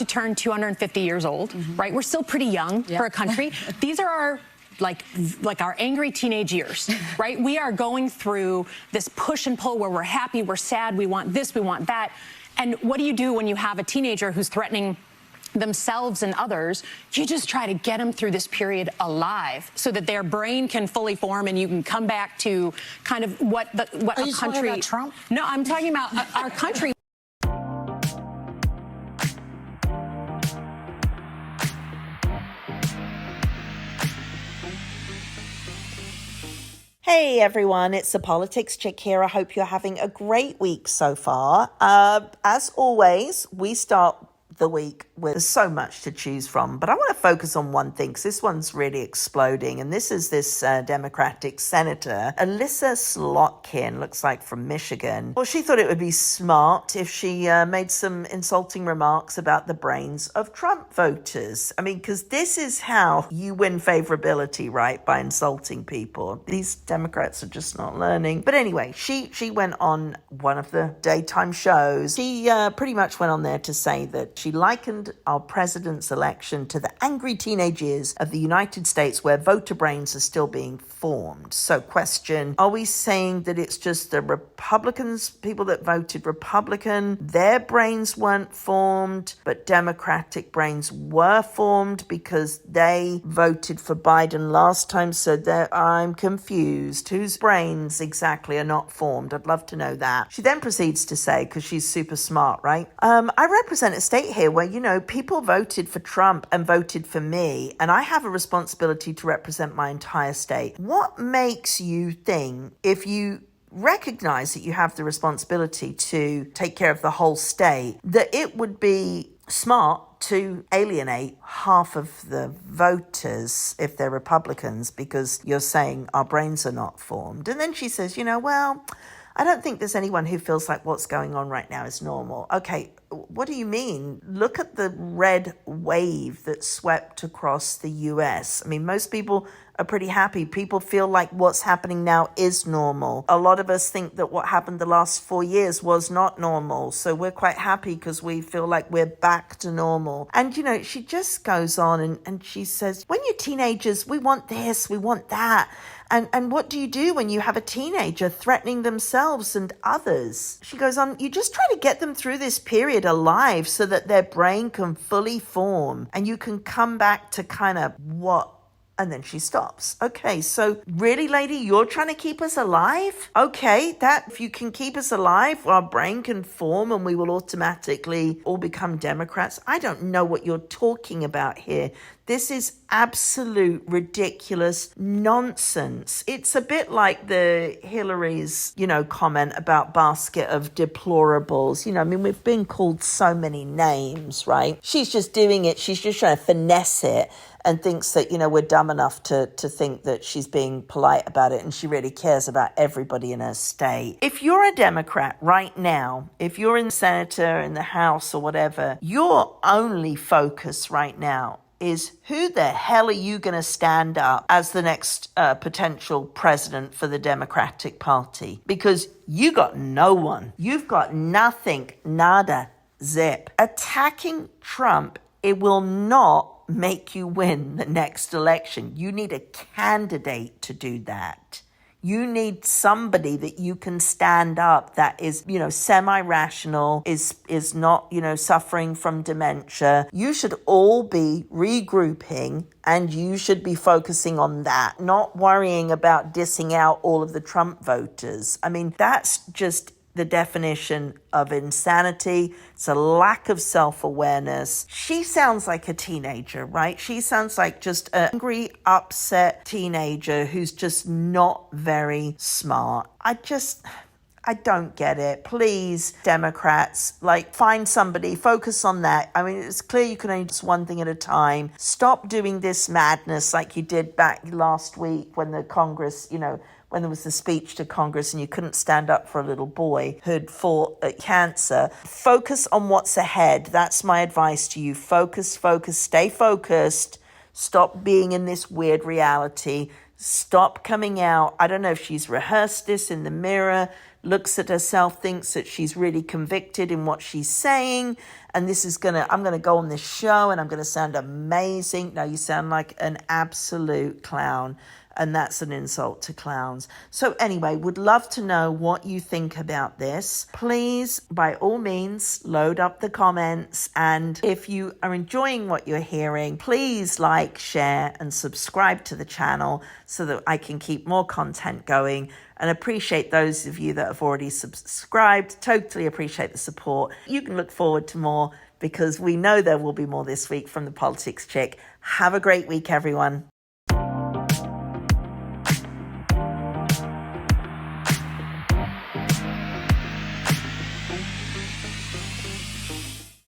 to turn 250 years old, right? We're still pretty young for a country. These are our like our angry teenage years, right? We are going through this push and pull where we're happy, we're sad, we want this, we want that. And what do you do when you have a teenager who's threatening themselves and others? You just try to get them through this period alive so that their brain can fully form and you can come back to kind of what a country. Talking about Trump? No, I'm talking about our country. Hey everyone, it's the Politics Chick here. I hope you're having a great week so far. As always, we start the week with so much to choose from, but I want to focus on one thing because this one's really exploding, and this is this Democratic Senator, Alyssa Slotkin, looks like from Michigan. Well, she thought it would be smart if she made some insulting remarks about the brains of Trump voters. I mean, because this is how you win favorability, right? By insulting people. These Democrats are just not learning. But anyway, she went on one of the daytime shows. She pretty much went on there to say that she likened our president's election to the angry teenage years of the United States where voter brains are still being formed. So question, are we saying that it's just the Republicans, people that voted Republican, their brains weren't formed, but Democratic brains were formed because they voted for Biden last time? So that I'm confused. Whose brains exactly are not formed? I'd love to know that. She then proceeds to say, because she's super smart, right? I represent a state here where, you know, people voted for Trump and voted for me, and I have a responsibility to represent my entire state. What makes you think, if you recognize that you have the responsibility to take care of the whole state, that it would be smart to alienate half of the voters if they're Republicans because you're saying our brains are not formed? And then she says, you know, well, I don't think there's anyone who feels like what's going on right now is normal. Okay, what do you mean? Look at the red wave that swept across the US. I mean, most people are pretty happy. People feel like what's happening now is normal. A lot of us think that what happened the last 4 years was not normal. So we're quite happy because we feel like we're back to normal. And, you know, she just goes on and she says, when you're teenagers, we want this, we want that. And what do you do when you have a teenager threatening themselves and others? She goes on, you just try to get them through this period alive so that their brain can fully form and you can come back to kind of what? And then she stops. Okay, so really, lady, you're trying to keep us alive? Okay, that if you can keep us alive, our brain can form and we will automatically all become Democrats. I don't know what you're talking about here. This is absolute ridiculous nonsense. It's a bit like the Hillary's, you know, comment about basket of deplorables. You know, I mean, we've been called so many names, right? She's just doing it. She's just trying to finesse it and thinks that, you know, we're dumb enough to think that she's being polite about it and she really cares about everybody in her state. If you're a Democrat right now, if you're in the Senator, in the House or whatever, your only focus right now is who the hell are you going to stand up as the next potential president for the Democratic Party? Because you got no one. You've got nothing, nada, zip. Attacking Trump, it will not make you win the next election. You need a candidate to do that. You need somebody that you can stand up that is, you know, semi-rational, is not, you know, suffering from dementia. You should all be regrouping and you should be focusing on that, not worrying about dissing out all of the Trump voters. I mean, that's just the definition of insanity. It's a lack of self-awareness. She sounds like a teenager, right? She sounds like just an angry, upset teenager who's just not very smart. I don't get it. Please, Democrats, like, find somebody, focus on that. I mean, it's clear you can only do one thing at a time. Stop doing this madness like you did back last week when the Congress, you know, when there was the speech to Congress and you couldn't stand up for a little boy who'd fought cancer. Focus on what's ahead. That's my advice to you. Focus, stay focused. Stop being in this weird reality. Stop coming out. I don't know if she's rehearsed this in the mirror looks at herself, thinks that she's really convicted in what she's saying, and I'm gonna go on this show and I'm gonna sound amazing. No, you sound like an absolute clown. And that's an insult to clowns. So anyway, would love to know what you think about this. Please, by all means, load up the comments. And if you are enjoying what you're hearing, please like, share, and subscribe to the channel so that I can keep more content going. And appreciate those of you that have already subscribed. Totally appreciate the support. You can look forward to more because we know there will be more this week from the Politics Chick. Have a great week, everyone.